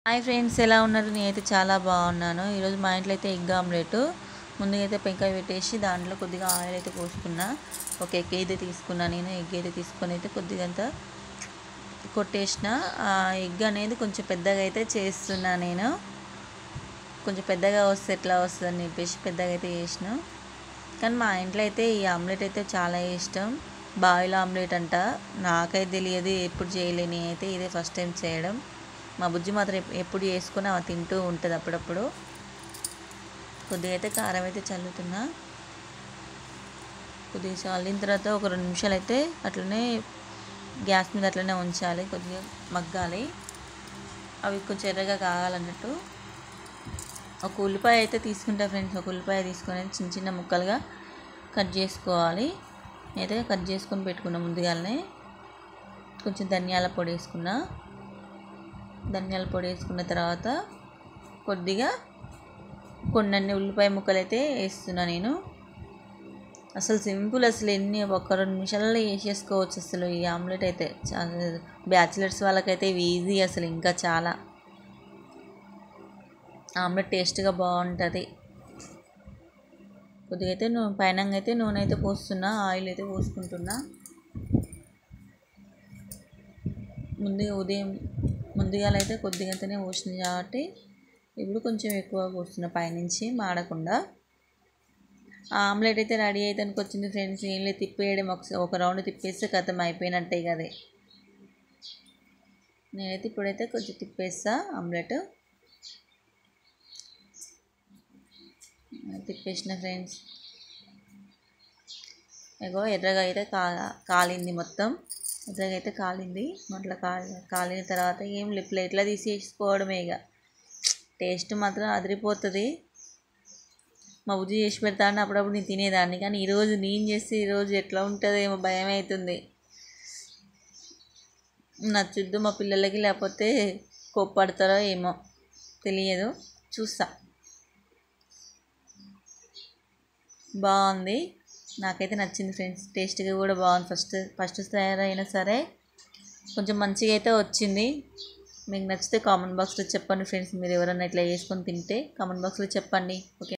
Hi friends, ఎలా ఉన్నారు? నేనైతే చాలా బాగున్నాను. ఈరోజు మా ఇంట్లో అయితే ఎగ్ ఆమ్లెట్. ముందుగా అయితే పెంకాయ పెట్టేసి దాంట్లో కొద్దిగా ఆయిల్ అయితే పోసుకున్నా. ఒక ఎగ్ అయితే తీసుకున్నా. నేను ఎగ్ అయితే తీసుకొని అయితే కొద్దిగా అంతా కొట్టేసిన. ఆ ఎగ్ అనేది కొంచెం పెద్దగా అయితే చేస్తున్నా నేను. కొంచెం పెద్దగా వస్తే ఎట్లా వస్తుందని చెప్పేసి పెద్దగా అయితే చేసిన. కానీ మా ఇంట్లో అయితే ఈ ఆమ్లెట్ అయితే చాలా ఇష్టం. బాయిల్ ఆమ్లెట్ అంట. నాకైతే తెలియదు, ఎప్పుడు చేయలేని. నేనైతే ఇదే ఫస్ట్ టైం చేయడం. మా బుజ్జి మాత్రం ఎప్పుడు చేసుకుని అవి తింటూ ఉంటుంది అప్పుడప్పుడు. కొద్దిగా అయితే కారం అయితే చల్లుతున్నా. కొద్దిగా చల్లిన తర్వాత ఒక 2 నిమిషాలు అయితే అట్లనే గ్యాస్ మీద అట్లనే ఉంచాలి, కొద్దిగా మగ్గాలి. అవి కొంచెం ఎర్రగా కాగాలన్నట్టు. ఒక ఉల్లిపాయ అయితే తీసుకుంటా ఫ్రెండ్స్. ఒక ఉల్లిపాయ తీసుకొని చిన్న చిన్న ముక్కలుగా కట్ చేసుకోవాలి. నేనైతే కట్ చేసుకొని పెట్టుకున్నా ముందుగానే. కొంచెం ధనియాల పొడి వేసుకున్నా. ధనియాల పొడి వేసుకున్న తర్వాత కొద్దిగా కొన్ని ఉల్లిపాయ ముక్కలు అయితే వేస్తున్నా నేను. అసలు సింపుల్, అసలు ఒక 2 నిమిషాలలో వేసేసుకోవచ్చు అసలు ఈ ఆమ్లెట్ అయితే. బ్యాచిలర్స్ వాళ్ళకైతే ఇవి ఈజీ అసలు. ఇంకా చాలా ఆమ్లెట్ టేస్ట్గా బాగుంటుంది. కొద్దిగా అయితే పైన అయితే నూనె అయితే పోస్తున్నా, ఆయిల్ అయితే పోసుకుంటున్నా. ముందుగా అయితే కొద్దిగా అంతనే పోసింది కాబట్టి ఇప్పుడు కొంచెం ఎక్కువ పోస్తున్నా పైనుంచి మాడకుండా. ఆమ్లెట్ అయితే రెడీ అయితానికి వచ్చింది ఫ్రెండ్స్. ఏం లేదు, తిప్పేయడం. ఒక రౌండ్ తిప్పేస్తే కథం అయిపోయినట్టే కదే. నేనైతే ఇప్పుడైతే కొంచెం తిప్పేస్తా ఆమ్లెట్. తిప్పేసిన ఫ్రెండ్స్. ఇగో ఎర్రగా అయితే కాలింది మొత్తం. ఎర్రగా అయితే కాలింది. అట్లా కాలిన తర్వాత ఏం ప్లేట్లో తీసేసుకోవడమే. ఇక టేస్ట్ మాత్రం అదిరిపోతుంది. మా బుజ్జి చేసి పెడతాను అప్పుడప్పుడు నేను తినేదాన్ని. కానీ ఈరోజు నేను చేస్తే ఈరోజు ఎట్లా ఉంటుందో ఏమో భయం అవుతుంది. నచ్చుద్దు మా పిల్లలకి, లేకపోతే కోప్పడతారో ఏమో తెలియదు. చూస్తా. బాగుంది, నాకైతే నచ్చింది ఫ్రెండ్స్. టేస్ట్గా కూడా బాగుంది. ఫస్ట్ తయారైనా సరే కొంచెం మంచిగా అయితే వచ్చింది. మీకు నచ్చితే కామెంట్ బాక్స్లో చెప్పండి ఫ్రెండ్స్. మీరు ఎవరైనా ఇట్లా వేసుకొని తింటే కామెంట్ బాక్స్లో చెప్పండి. ఓకే.